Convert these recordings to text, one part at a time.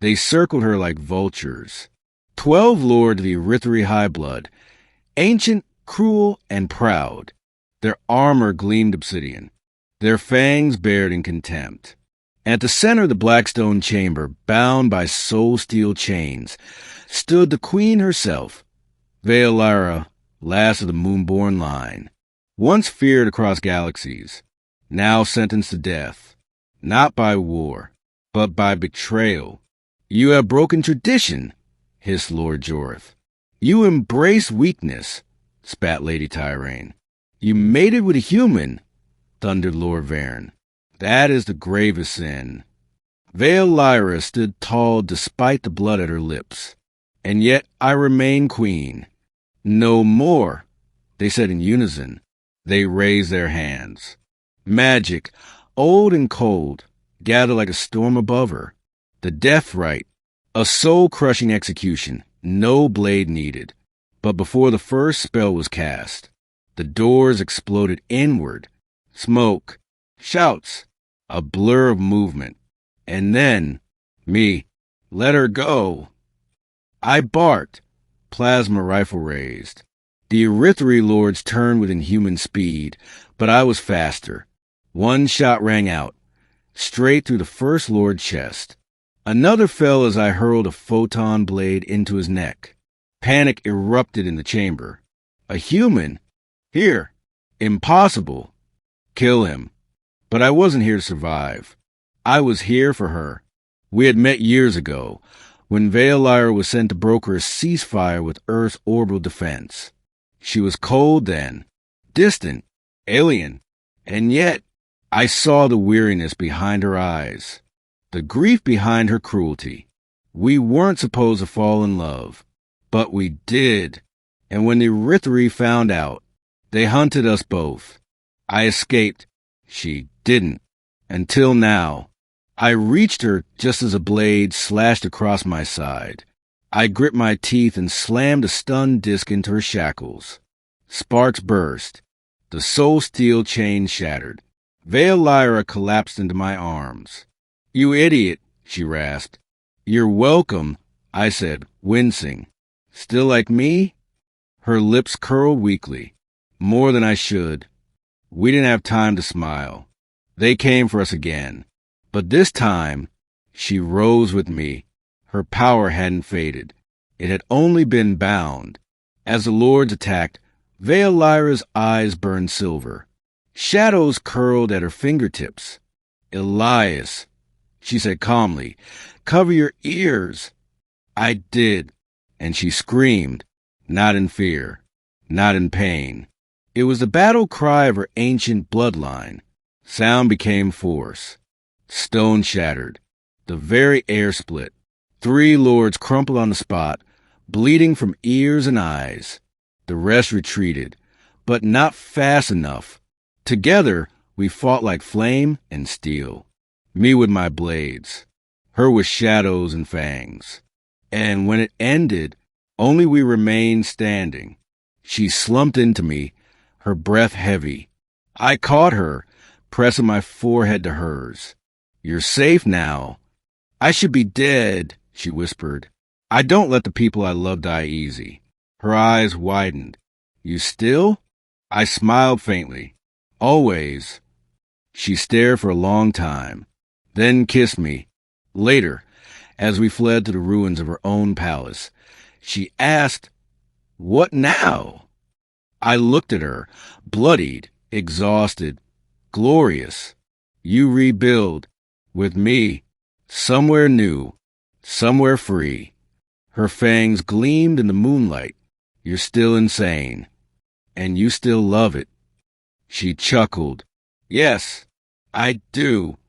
They circled her like vultures. 12 lords of the Erythri high blood, ancient, cruel, and proud. Their armor gleamed obsidian, their fangs bared in contempt. At the center of the black stone chamber, bound by soul-steel chains, stood the queen herself, Veolyra, last of the moonborn line, once feared across galaxies, now sentenced to death, not by war, but by betrayal. You have broken tradition, hissed Lord Jorth. You embrace weakness, spat Lady Tyrane. You mated with a human, thundered Lord Varen. That is the gravest sin. Veolyra stood tall despite the blood at her lips. And yet I remain queen. No more, they said in unison. They raised their hands. Magic, old and cold, gathered like a storm above her. The death rite, a soul-crushing execution, no blade needed. But before the first spell was cast, the doors exploded inward. Smoke, shouts, a blur of movement. And then, me, let her go. I barked, plasma rifle raised. The Erythri lords turned with inhuman speed, but I was faster. One shot rang out, straight through the first lord's chest. Another fell as I hurled a photon blade into his neck. Panic erupted in the chamber. A human? Here. Impossible. Kill him. But I wasn't here to survive. I was here for her. We had met years ago, when Veolyra was sent to broker a ceasefire with Earth's orbital defense. She was cold then, distant, alien, and yet I saw the weariness behind her eyes, the grief behind her cruelty. We weren't supposed to fall in love, but we did, and when the Erythri found out, they hunted us both. I escaped. She didn't. Until now. I reached her just as a blade slashed across my side. I gripped my teeth and slammed a stunned disc into her shackles. Sparks burst. The soul steel chain shattered. Veolyra collapsed into my arms. You idiot, she rasped. You're welcome, I said, wincing. Still like me? Her lips curled weakly. More than I should. We didn't have time to smile. They came for us again. But this time, she rose with me. Her power hadn't faded. It had only been bound. As the lords attacked, Veolyra's eyes burned silver. Shadows curled at her fingertips. Elias, she said calmly, cover your ears. I did, and she screamed, not in fear, not in pain. It was the battle cry of her ancient bloodline. Sound became force. Stone shattered. The very air split. 3 lords crumpled on the spot, bleeding from ears and eyes. The rest retreated, but not fast enough. Together, we fought like flame and steel. Me with my blades, her with shadows and fangs. And when it ended, only we remained standing. She slumped into me, her breath heavy. I caught her, pressing my forehead to hers. You're safe now. I should be dead, she whispered. I don't let the people I love die easy. Her eyes widened. You still? I smiled faintly. Always. She stared for a long time, then kissed me. Later, as we fled to the ruins of her own palace, she asked, What now? I looked at her, bloodied, exhausted, glorious. You rebuild. With me, somewhere new, somewhere free. Her fangs gleamed in the moonlight. You're still insane. And you still love it. She chuckled. Yes, I do.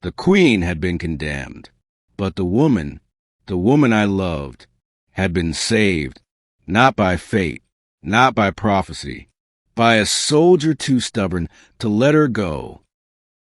The queen had been condemned. But the woman I loved, had been saved, not by fate, not by prophecy, by a soldier too stubborn to let her go.